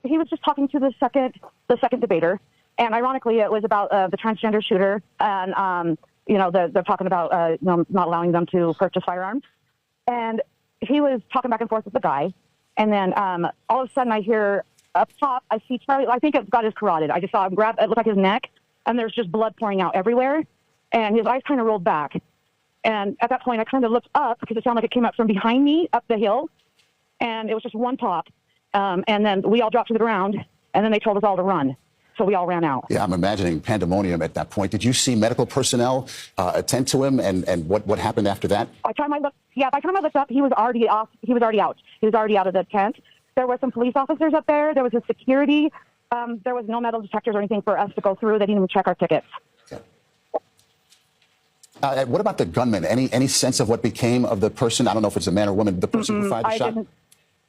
he was just talking to the second debater, and ironically, it was about the transgender shooter, and they're talking about not allowing them to purchase firearms, and he was talking back and forth with the guy, and then all of a sudden I hear up top, I see Charlie. I think it got his carotid. I just saw him grab. It looked like his neck, and there's just blood pouring out everywhere, and his eyes kind of rolled back. And at that point, I kind of looked up because it sounded like it came up from behind me up the hill, and it was just one pop. And then we all dropped to the ground, and then they told us all to run. So we all ran out. Yeah, I'm imagining pandemonium at that point. Did you see medical personnel attend to him, and what happened after that? By the time I looked up, he was already off. He was already out. He was already out of the tent. There were some police officers up there. There was a security. There was no metal detectors or anything for us to go through. They didn't even check our tickets. What about the gunman? Any sense of what became of the person? I don't know if it's a man or woman. The person who fired the shot?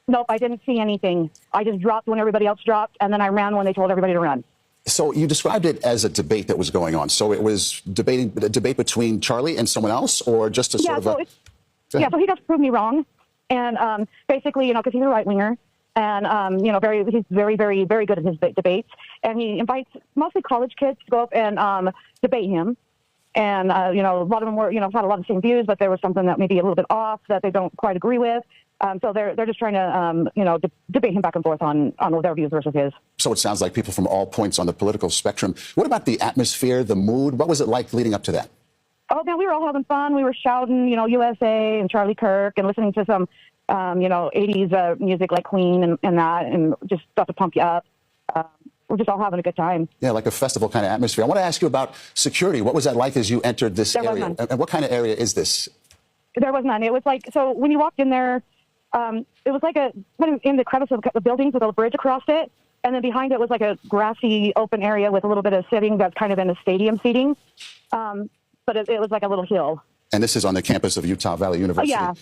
Nope, I didn't see anything. I just dropped when everybody else dropped, and then I ran when they told everybody to run. So you described it as a debate that was going on. So it was a debate between Charlie and someone else, or just a sort of so he does prove me wrong. And basically, because he's a right-winger, and, he's very, very, very good at his debates. And he invites mostly college kids to go up and debate him. And, a lot of them were, had a lot of the same views, but there was something that maybe a little bit off that they don't quite agree with. So they're just trying to, debate him back and forth on their views versus his. So it sounds like people from all points on the political spectrum. What about the atmosphere, the mood? What was it like leading up to that? Oh, man, we were all having fun. We were shouting, USA and Charlie Kirk and listening to some, 80s music like Queen and that, and just stuff to pump you up. We're just all having a good time. Yeah, like a festival kind of atmosphere. I want to ask you about security. What was that like as you entered this area? And what kind of area is this? There was none. It was like, so when you walked in there, it was like kind of in the crevice of the buildings with a bridge across it. And then behind it was like a grassy open area with a little bit of sitting that's kind of in the stadium seating. But it was like a little hill. And this is on the campus of Utah Valley University. Yeah.